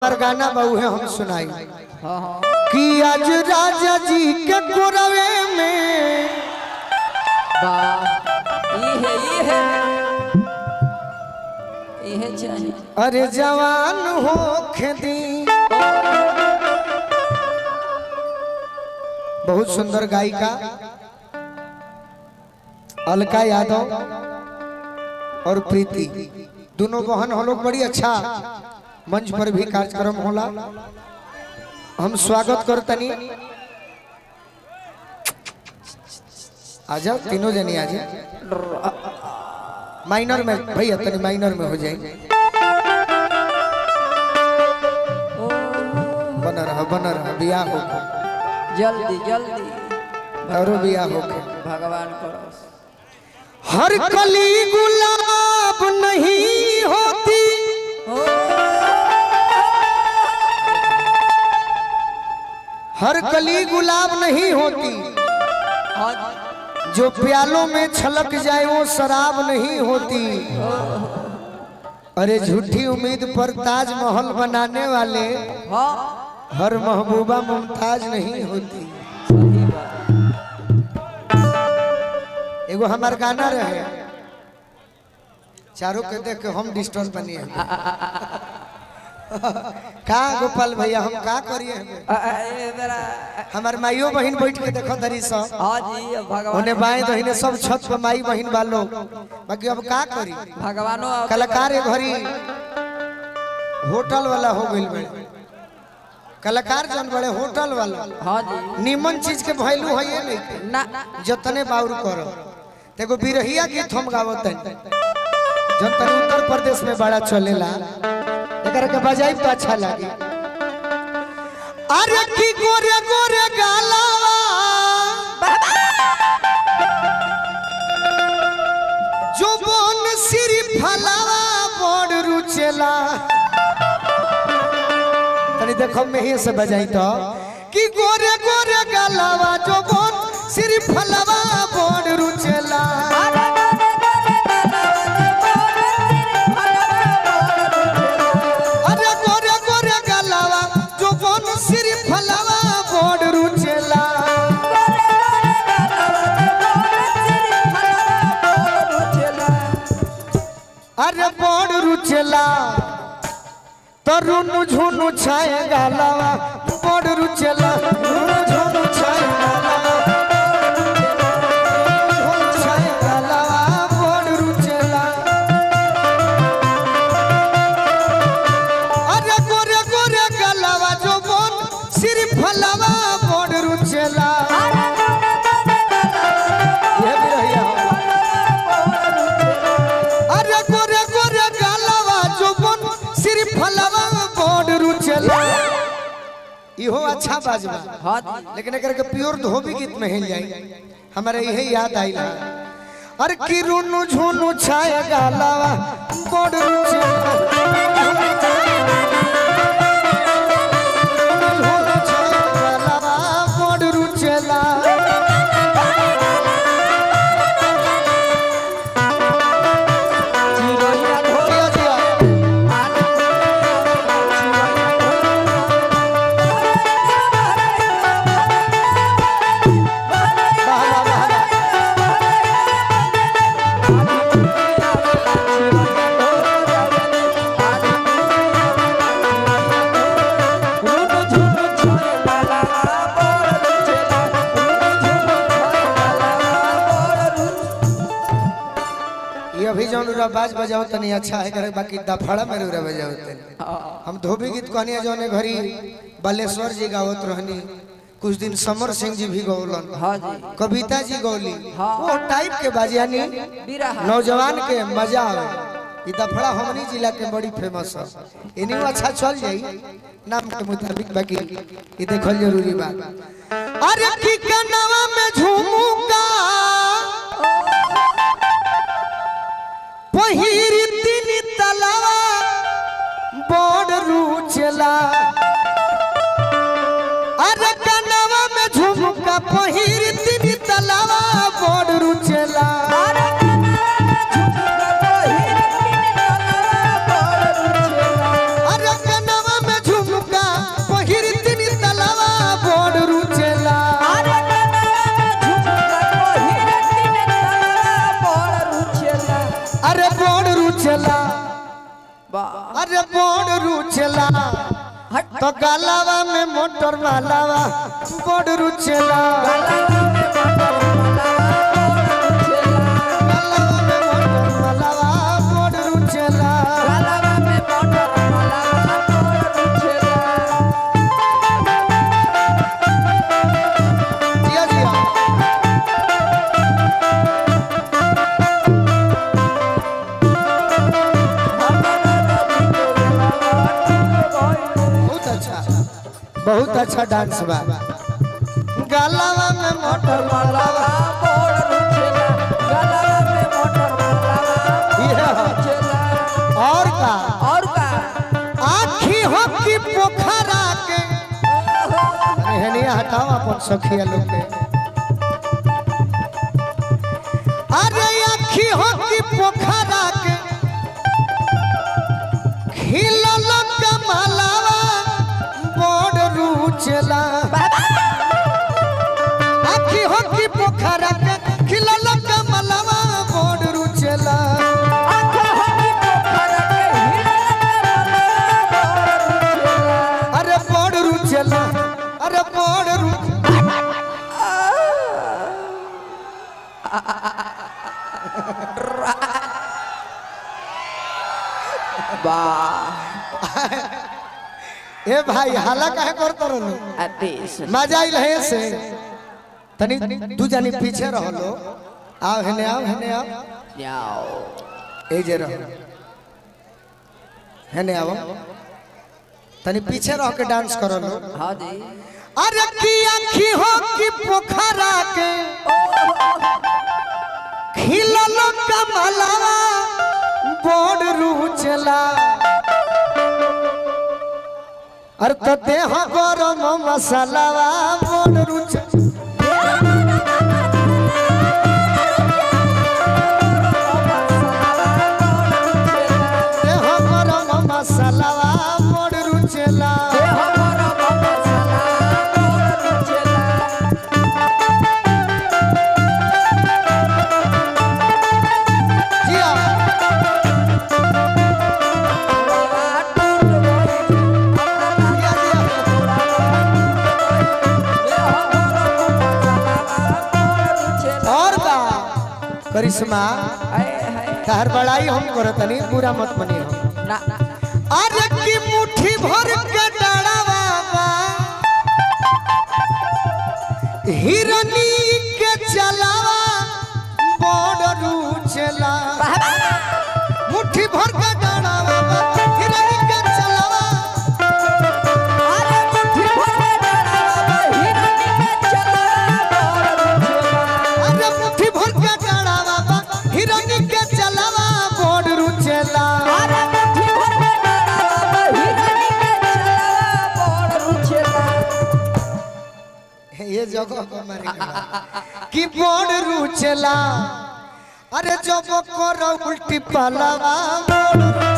गाना बहु है हम सुनाई कि आज राजा जी के गोरवे में ये चाहिए। अरे जवान हो खेती बहुत सुंदर गायिका अलका यादव और प्रीति दोनों बहन हम लोग बड़ी अच्छा मंच पर भी कार्यक्रम होला। हम स्वागत करतनी आजा तीनों जनी आजा माइनर में भैया तनी माइनर में हो जाए बना रहा बियाह हो जल्दी जल्दी और बियाह हो भगवान करो। हर कली गुलाब नहीं होती हर कली गुलाब नहीं होती जो प्यालों में छलक जाए वो शराब नहीं होती। अरे झूठी उम्मीद पर ताजमहल बनाने वाले हर महबूबा मुमताज नहीं होती। एगो हमार गाना रहे चारों के देख के हम डिस्टर्ब बनिए का गोपाल भैया हम का करिए हमार माइयो बहन बैठ के देखो दरी सब उन्हें बाएं दहीने सब छत पर माई बहन वालों बाकी अब का करी भगवानो कलाकार घरी होटल वाला हो गइल बड़े कलाकार जन बड़े होटल वाला हाँ जी निमन चीज के वैल्यू है ये नहीं ना जतने बाउर करो तेगो बिरहिया गीत हम गावत जन तनी उत्तर प्रदेश में बड़ा चलेला एकर के बजाई तो अच्छा लागे। अरे की गोरे गोरे गालावा जो बोन सिरी फलावा बड़ रुचेला तनी देखो में ही से बजाई तो कि गोरे गोरे गालावा जो बोन सिरी फलावा बड़ रुचेला। अरे बड़ रुचेला तरुण झुनु छाए गालावा बड़ रुचेला झुनु छाए गालावा छाए गालावा बड़ रुचेला। अरे गोरे गोरे गालावा जो बोन सिर फलावा बड़ रुचेला। इहो अच्छा बाजवा हाँ लेकिन अगर के प्योर धोबी गीत में हिल जाए हमारे यही याद आई ला। अरे कि रुनु झुनु छाया गालावा बड़ रुचेला बड़ रुचेला। अभी जो बाज बजाओ तनी अच्छा है करे बाकी दफड़ा में रुरा बजाओ तनी हम धोबी गीत कहनी जो ने घरी बालेश्वर जी गावत रहनी कुछ दिन समर सिंह जी भी गौलन हाँ जी कविता जी गौली वो टाइप के बाजियानी नौजवान के मजा आवे। ई दफड़ा हमनी जिला के बड़ी फेमस है इन्हीं अच्छा चल जाई नाम के मुताबिक बाकी ई देखल जरूरी बात। अरे की कनवा में झुमुका पहिरी तीन तलावा बड़ रुचेला। अरे कनवा में झुमका पहिरी तीन तलावा बड़ रुचेला। अरे कनवा में तो गालावा में मोटर मालावा बड़ रुचेला गालावा में मोटर मालावा बड़ रुचेला जिया जिया बहुत अच्छा डांस बा गालावा में मोटर मालावा और का आँखी हो की पोखरा के हेनिया हटाओ अपन सखिया लोग के अरे आँखी हो की पोखरा के खिलल कमलावा बड़ रुचेला आँखी हो की पोखरा के खिलल कमलावा बड़ रुचेला अरे बड़ रुचेला अरे बड़ ए भाई हाला काहे करत रहलो मजा आइल है से तनी दू जानी पीछे रहलो आओ हेने आओ ए जे रह हेने आओ तनी पीछे रह के डांस करलो हाँ जी अरे की आँखी हो की पोखरा के खिलल कमलावा बड़ रुचेला अरे तो देह गरम मसालावा बड़ रुचेला देह गरम मसालावा बड़ रुचेला करिश्मा तार बड़ाई हम करत नहीं पूरा मत मनी हम ना अरे की मुट्ठी भर के डाढ़ावा हिरनी के चलावा बड़ रुचेला मुट्ठी भर के डाढ़ावा हिरनी के चलावा अरे मुट्ठी भर के डाढ़ावा हिरनी के चलावा अरे मुट्ठी भर के हिरनी के चलावा बड़ रुचेला अरे मुट्ठी भर के डाढ़ावा हिरनी के चलावा बड़ रुचेला ये जगह को मारेगा कि बड़ रुचेला अरे जब करो उल्टी पालावा बड़